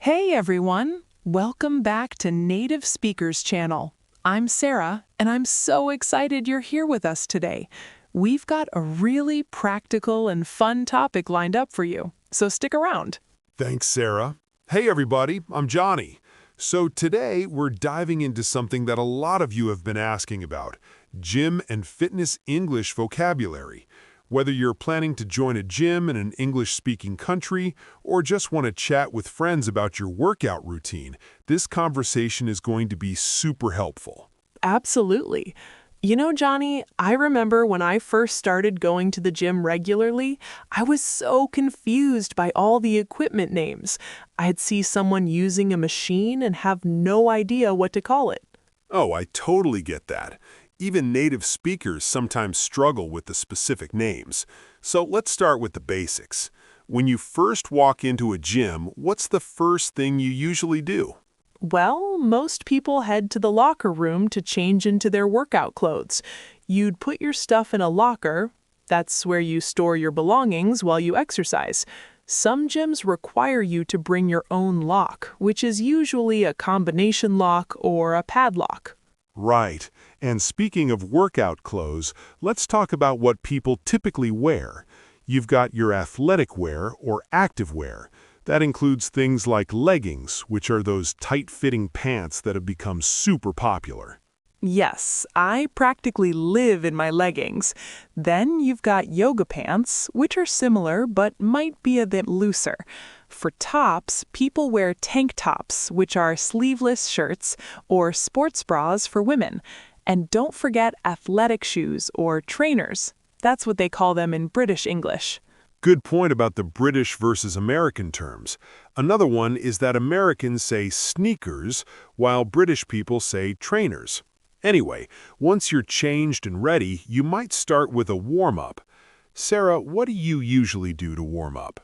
Hey everyone! Welcome back to Native Speakers Channel. I'm Sarah, and I'm so excited you're here with us today. We've got a really practical and fun topic lined up for you, so stick around. Thanks, Sarah. Hey, everybody, I'm Johnny. So today we're diving into something that a lot of you have been asking about, gym and fitness English vocabulary. Whether you're planning to join a gym in an English-speaking country or just want to chat with friends about your workout routine, this conversation is going to be super helpful. Absolutely. You know, Johnny, I remember when I first started going to the gym regularly, I was so confused by all the equipment names. I'd see someone using a machine and have no idea what to call it. Oh, I totally get that. Even native speakers sometimes struggle with the specific names. So let's start with the basics. When you first walk into a gym, what's the first thing you usually do? Well, most people head to the locker room to change into their workout clothes. You'd put your stuff in a locker. That's where you store your belongings while you exercise. Some gyms require you to bring your own lock, which is usually a combination lock or a padlock. Right. And speaking of workout clothes, let's talk about what people typically wear. You've got your athletic wear or active wear. That includes things like leggings, which are those tight-fitting pants that have become super popular. Yes, I practically live in my leggings. Then you've got yoga pants, which are similar but might be a bit looser. For tops, people wear tank tops, which are sleeveless shirts, or sports bras for women. And don't forget athletic shoes or trainers. That's what they call them in British English. Good point about the British versus American terms. Another one is that Americans say sneakers, while British people say trainers. Anyway, once you're changed and ready, you might start with a warm-up. Sarah, what do you usually do to warm up?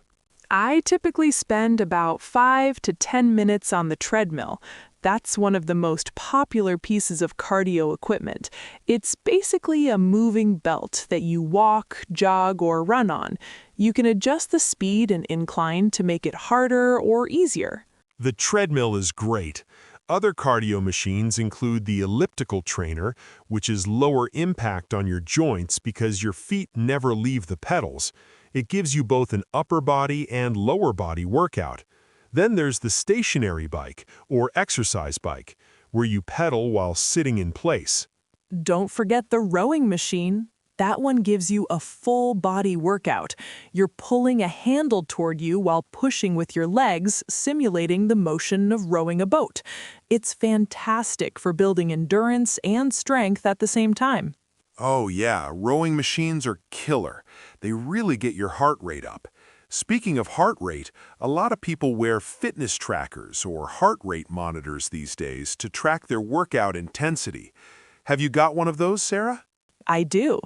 I typically spend about 5 to 10 minutes on the treadmill. That's one of the most popular pieces of cardio equipment. It's basically a moving belt that you walk, jog, or run on. You can adjust the speed and incline to make it harder or easier. The treadmill is great. Other cardio machines include the elliptical trainer, which is lower impact on your joints because your feet never leave the pedals. It gives you both an upper body and lower body workout. Then there's the stationary bike, or exercise bike, where you pedal while sitting in place. Don't forget the rowing machine. That one gives you a full body workout. You're pulling a handle toward you while pushing with your legs, simulating the motion of rowing a boat. It's fantastic for building endurance and strength at the same time. Oh yeah, rowing machines are killer. They really get your heart rate up. Speaking of heart rate, a lot of people wear fitness trackers or heart rate monitors these days to track their workout intensity. Have you got one of those, Sarah? I do.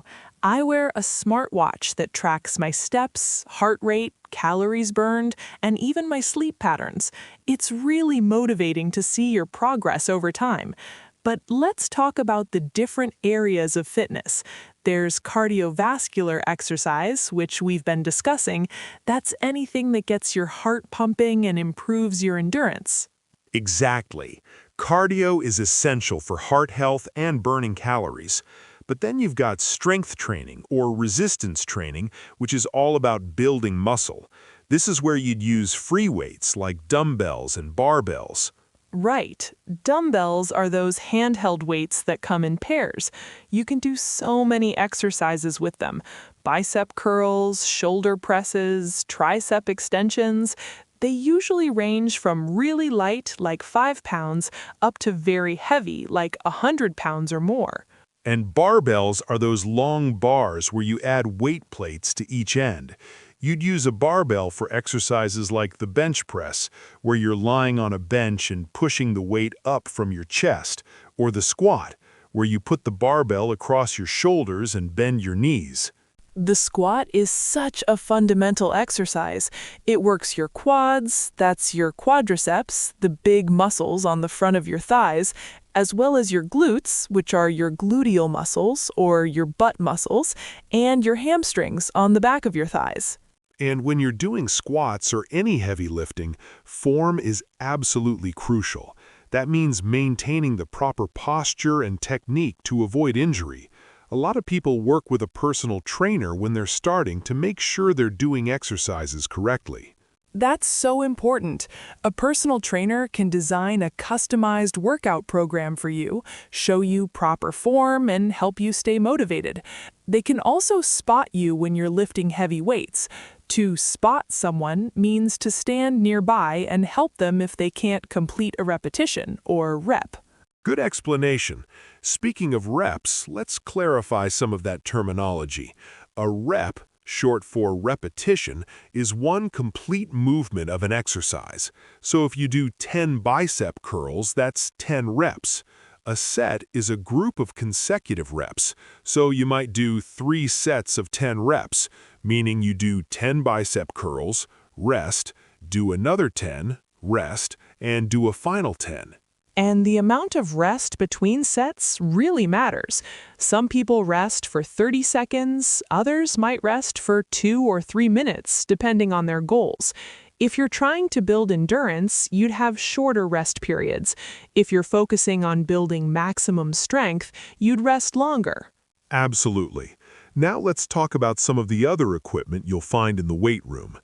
I wear a smartwatch that tracks my steps, heart rate, calories burned, and even my sleep patterns. It's really motivating to see your progress over time. But let's talk about the different areas of fitness. There's cardiovascular exercise, which we've been discussing. That's anything that gets your heart pumping and improves your endurance. Exactly. Cardio is essential for heart health and burning calories. But then you've got strength training or resistance training, which is all about building muscle. This is where you'd use free weights like dumbbells and barbells. Right. Dumbbells are those handheld weights that come in pairs. You can do so many exercises with them. Bicep curls, shoulder presses, tricep extensions. They usually range from really light, like 5 pounds, up to very heavy, like 100 pounds or more. And barbells are those long bars where you add weight plates to each end. You'd use a barbell for exercises like the bench press, where you're lying on a bench and pushing the weight up from your chest, or the squat, where you put the barbell across your shoulders and bend your knees. The squat is such a fundamental exercise. It works your quads, that's your quadriceps, the big muscles on the front of your thighs, as well as your glutes, which are your gluteal muscles or your butt muscles, and your hamstrings on the back of your thighs. And when you're doing squats or any heavy lifting, form is absolutely crucial. That means maintaining the proper posture and technique to avoid injury. A lot of people work with a personal trainer when they're starting to make sure they're doing exercises correctly. That's so important. A personal trainer can design a customized workout program for you, show you proper form, and help you stay motivated. They can also spot you when you're lifting heavy weights. To spot someone means to stand nearby and help them if they can't complete a repetition, or rep. Good explanation. Speaking of reps, let's clarify some of that terminology. A rep, short for repetition, is one complete movement of an exercise. So if you do 10 bicep curls, that's 10 reps. A set is a group of consecutive reps, so you might do 3 sets of 10 reps, meaning you do 10 bicep curls, rest, do another 10, rest, and do a final 10. And the amount of rest between sets really matters. Some people rest for 30 seconds, others might rest for 2 or 3 minutes, depending on their goals. If you're trying to build endurance, you'd have shorter rest periods. If you're focusing on building maximum strength, you'd rest longer. Absolutely. Now let's talk about some of the other equipment you'll find in the weight room.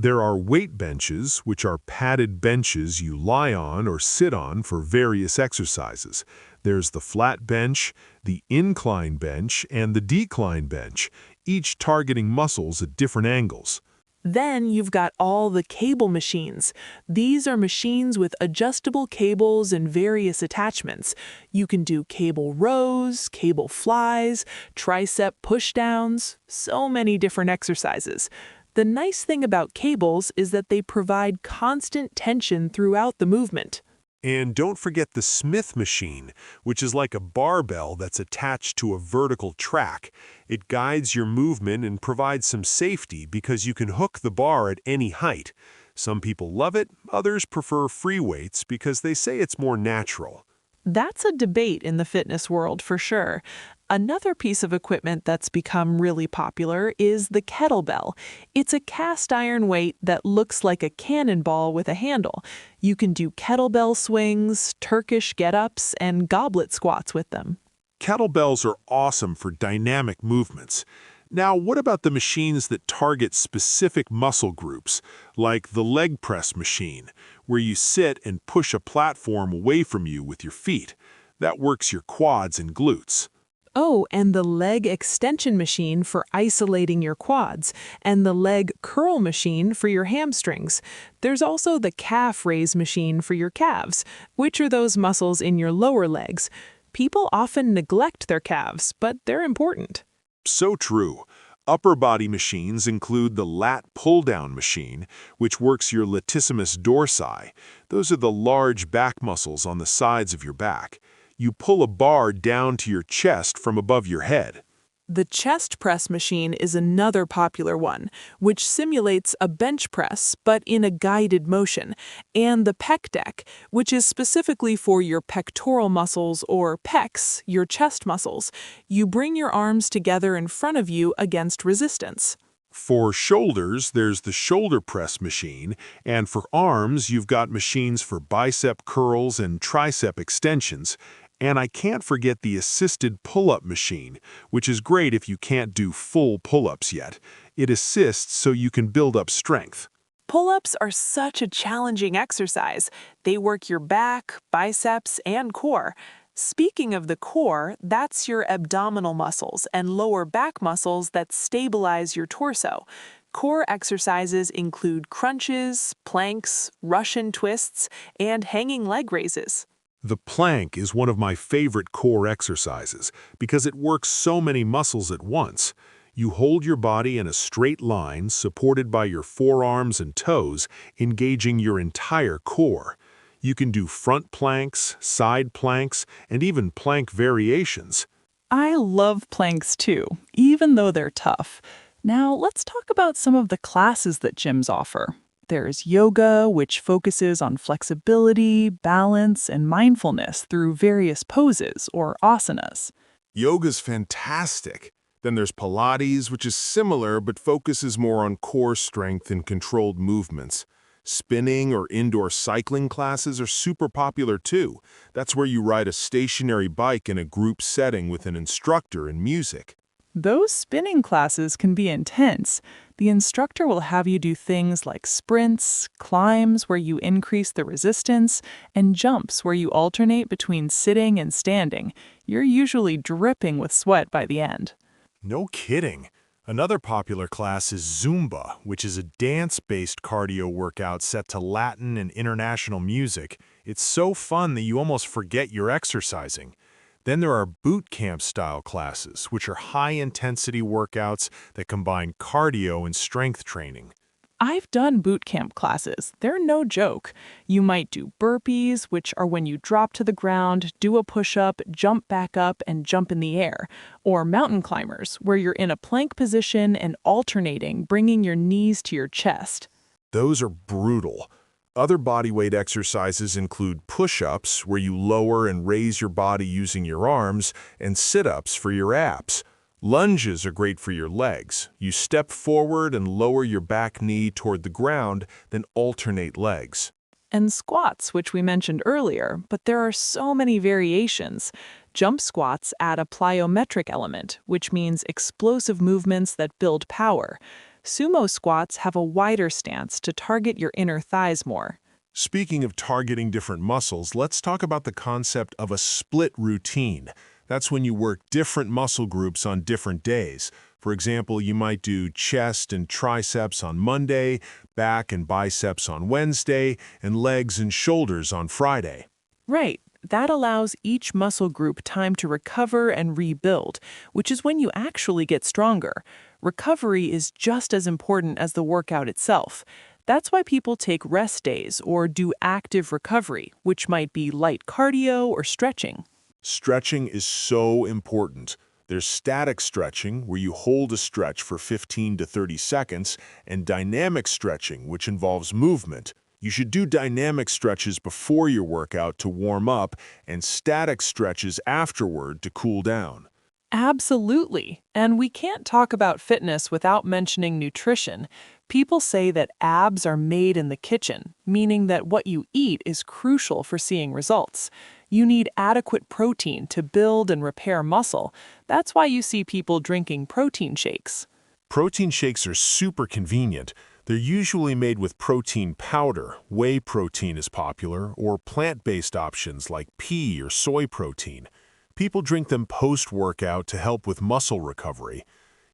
There are weight benches, which are padded benches you lie on or sit on for various exercises. There's the flat bench, the incline bench, and the decline bench, each targeting muscles at different angles. Then you've got all the cable machines. These are machines with adjustable cables and various attachments. You can do cable rows, cable flies, tricep pushdowns, so many different exercises. The nice thing about cables is that they provide constant tension throughout the movement. And don't forget the Smith machine, which is like a barbell that's attached to a vertical track. It guides your movement and provides some safety because you can hook the bar at any height. Some people love it, others prefer free weights because they say it's more natural. That's a debate in the fitness world for sure. Another piece of equipment that's become really popular is the kettlebell. It's a cast iron weight that looks like a cannonball with a handle. You can do kettlebell swings, Turkish get-ups, and goblet squats with them. Kettlebells are awesome for dynamic movements. Now, what about the machines that target specific muscle groups, like the leg press machine, where you sit and push a platform away from you with your feet? That works your quads and glutes. Oh, and the leg extension machine for isolating your quads, and the leg curl machine for your hamstrings. There's also the calf raise machine for your calves, which are those muscles in your lower legs. People often neglect their calves, but they're important. So true. Upper body machines include the lat pull-down machine, which works your latissimus dorsi. Those are the large back muscles on the sides of your back. You pull a bar down to your chest from above your head. The chest press machine is another popular one, which simulates a bench press but in a guided motion, and the pec deck, which is specifically for your pectoral muscles or pecs, your chest muscles. You bring your arms together in front of you against resistance. For shoulders, there's the shoulder press machine, and for arms, you've got machines for bicep curls and tricep extensions. And I can't forget the assisted pull-up machine, which is great if you can't do full pull-ups yet. It assists so you can build up strength. Pull-ups are such a challenging exercise. They work your back, biceps, and core. Speaking of the core, that's your abdominal muscles and lower back muscles that stabilize your torso. Core exercises include crunches, planks, Russian twists, and hanging leg raises. The plank is one of my favorite core exercises because it works so many muscles at once. You hold your body in a straight line supported by your forearms and toes, engaging your entire core. You can do front planks, side planks, and even plank variations. I love planks too, even though they're tough. Now let's talk about some of the classes that gyms offer. There's yoga, which focuses on flexibility, balance, and mindfulness through various poses or asanas. Yoga's fantastic. Then there's Pilates, which is similar but focuses more on core strength and controlled movements. Spinning or indoor cycling classes are super popular too. That's where you ride a stationary bike in a group setting with an instructor and music. Those spinning classes can be intense. The instructor will have you do things like sprints, climbs where you increase the resistance, and jumps where you alternate between sitting and standing. You're usually dripping with sweat by the end. No kidding. Another popular class is Zumba, which is a dance-based cardio workout set to Latin and international music. It's so fun that you almost forget you're exercising. Then there are boot camp-style classes, which are high-intensity workouts that combine cardio and strength training. I've done boot camp classes. They're no joke. You might do burpees, which are when you drop to the ground, do a push-up, jump back up, and jump in the air. Or mountain climbers, where you're in a plank position and alternating, bringing your knees to your chest. Those are brutal. Other bodyweight exercises include push-ups, where you lower and raise your body using your arms, and sit-ups for your abs. Lunges are great for your legs. You step forward and lower your back knee toward the ground, then alternate legs. And squats, which we mentioned earlier, but there are so many variations. Jump squats add a plyometric element, which means explosive movements that build power. Sumo squats have a wider stance to target your inner thighs more. Speaking of targeting different muscles, let's talk about the concept of a split routine. That's when you work different muscle groups on different days. For example, you might do chest and triceps on Monday, back and biceps on Wednesday, and legs and shoulders on Friday. Right. That allows each muscle group time to recover and rebuild, which is when you actually get stronger. Recovery is just as important as the workout itself. That's why people take rest days or do active recovery, which might be light cardio or stretching. Stretching is so important. There's static stretching, where you hold a stretch for 15 to 30 seconds, and dynamic stretching, which involves movement. You should do dynamic stretches before your workout to warm up, and static stretches afterward to cool down. Absolutely. And we can't talk about fitness without mentioning nutrition. People say that abs are made in the kitchen, meaning that what you eat is crucial for seeing results. You need adequate protein to build and repair muscle. That's why you see people drinking protein shakes. Protein shakes are super convenient. They're usually made with protein powder, whey protein is popular, or plant-based options like pea or soy protein. People drink them post-workout to help with muscle recovery.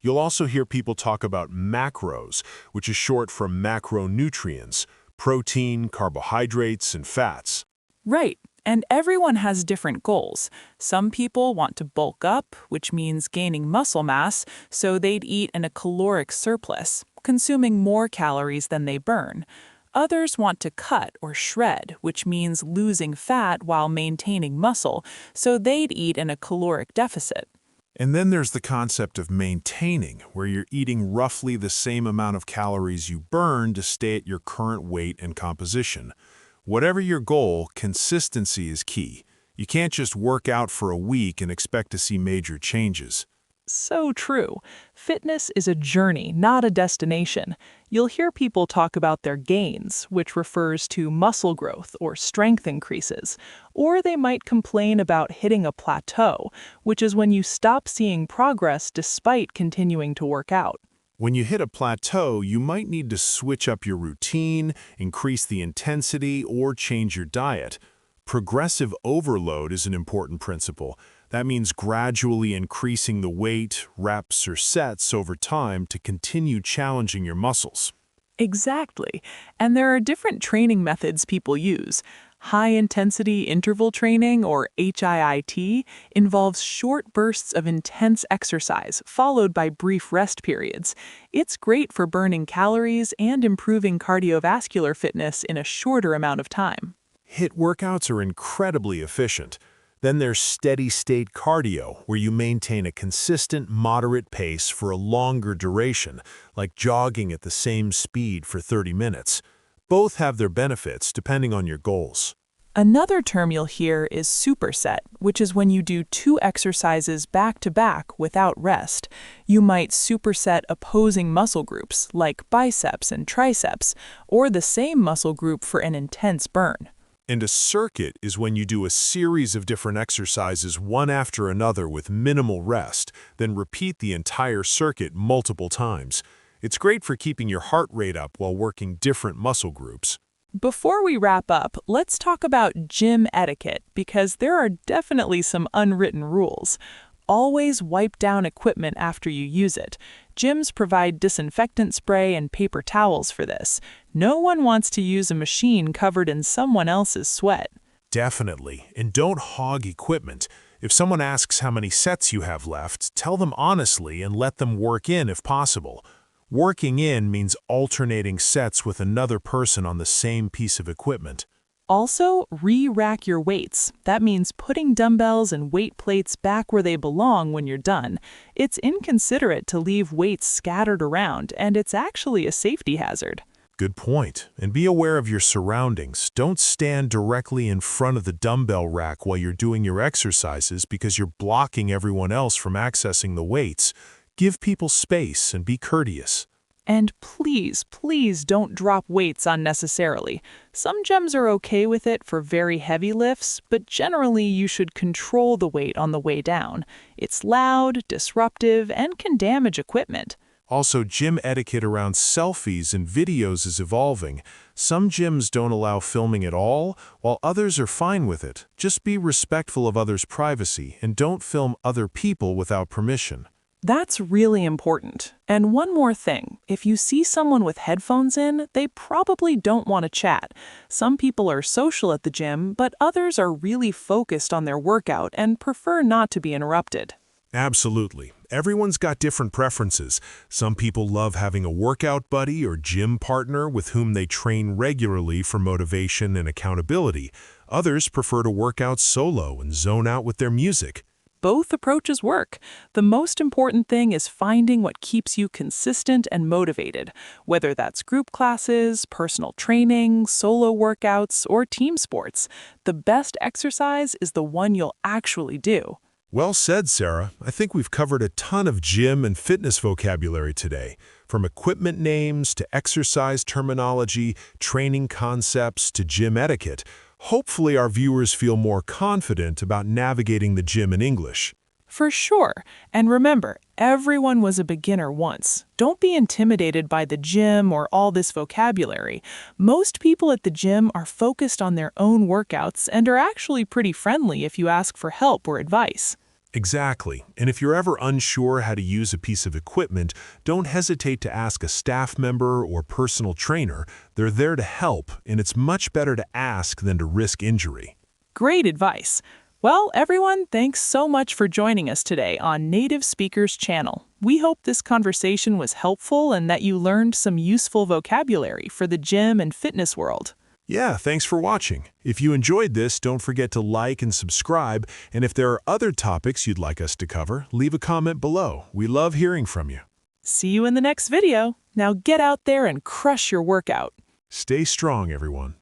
You'll also hear people talk about macros, which is short for macronutrients, protein, carbohydrates, and fats. Right. And everyone has different goals. Some people want to bulk up, which means gaining muscle mass, so they'd eat in a caloric surplus, consuming more calories than they burn. Others want to cut or shred, which means losing fat while maintaining muscle, so they'd eat in a caloric deficit. And then there's the concept of maintaining, where you're eating roughly the same amount of calories you burn to stay at your current weight and composition. Whatever your goal, consistency is key. You can't just work out for a week and expect to see major changes. So true. Fitness is a journey, not a destination. You'll hear people talk about their gains, which refers to muscle growth or strength increases. Or they might complain about hitting a plateau, which is when you stop seeing progress despite continuing to work out. When you hit a plateau, you might need to switch up your routine, increase the intensity, or change your diet. Progressive overload is an important principle. That means gradually increasing the weight, reps, or sets over time to continue challenging your muscles. Exactly. And there are different training methods people use. High-intensity interval training, or HIIT, involves short bursts of intense exercise, followed by brief rest periods. It's great for burning calories and improving cardiovascular fitness in a shorter amount of time. HIIT workouts are incredibly efficient. Then there's steady-state cardio, where you maintain a consistent, moderate pace for a longer duration, like jogging at the same speed for 30 minutes. Both have their benefits depending on your goals. Another term you'll hear is superset, which is when you do 2 exercises back to back without rest. You might superset opposing muscle groups, like biceps and triceps, or the same muscle group for an intense burn. And a circuit is when you do a series of different exercises one after another with minimal rest, then repeat the entire circuit multiple times. It's great for keeping your heart rate up while working different muscle groups. Before we wrap up, let's talk about gym etiquette, because there are definitely some unwritten rules. Always wipe down equipment after you use it. Gyms provide disinfectant spray and paper towels for this. No one wants to use a machine covered in someone else's sweat. Definitely. And don't hog equipment. If someone asks how many sets you have left, tell them honestly and let them work in if possible. Working in means alternating sets with another person on the same piece of equipment. Also, re-rack your weights. That means putting dumbbells and weight plates back where they belong when you're done. It's inconsiderate to leave weights scattered around, and it's actually a safety hazard. Good point. And be aware of your surroundings. Don't stand directly in front of the dumbbell rack while you're doing your exercises because you're blocking everyone else from accessing the weights. Give people space and be courteous. And please, please don't drop weights unnecessarily. Some gyms are okay with it for very heavy lifts, but generally you should control the weight on the way down. It's loud, disruptive, and can damage equipment. Also, gym etiquette around selfies and videos is evolving. Some gyms don't allow filming at all, while others are fine with it. Just be respectful of others' privacy and don't film other people without permission. That's really important. And one more thing, if you see someone with headphones in, they probably don't want to chat. Some people are social at the gym, but others are really focused on their workout and prefer not to be interrupted. Absolutely. Everyone's got different preferences. Some people love having a workout buddy or gym partner with whom they train regularly for motivation and accountability. Others prefer to work out solo and zone out with their music. Both approaches work. The most important thing is finding what keeps you consistent and motivated, whether that's group classes, personal training, solo workouts, or team sports. The best exercise is the one you'll actually do. Well said, Sarah. I think we've covered a ton of gym and fitness vocabulary today, from equipment names to exercise terminology, training concepts to gym etiquette. Hopefully our viewers feel more confident about navigating the gym in English. For sure. And remember, everyone was a beginner once. Don't be intimidated by the gym or all this vocabulary. Most people at the gym are focused on their own workouts and are actually pretty friendly if you ask for help or advice. Exactly. And if you're ever unsure how to use a piece of equipment, don't hesitate to ask a staff member or personal trainer. They're there to help, and it's much better to ask than to risk injury. Great advice. Well, everyone, thanks so much for joining us today on Native Speakers Channel. We hope this conversation was helpful and that you learned some useful vocabulary for the gym and fitness world. Yeah, thanks for watching. If you enjoyed this, don't forget to like and subscribe. And if there are other topics you'd like us to cover, leave a comment below. We love hearing from you. See you in the next video. Now get out there and crush your workout. Stay strong, everyone.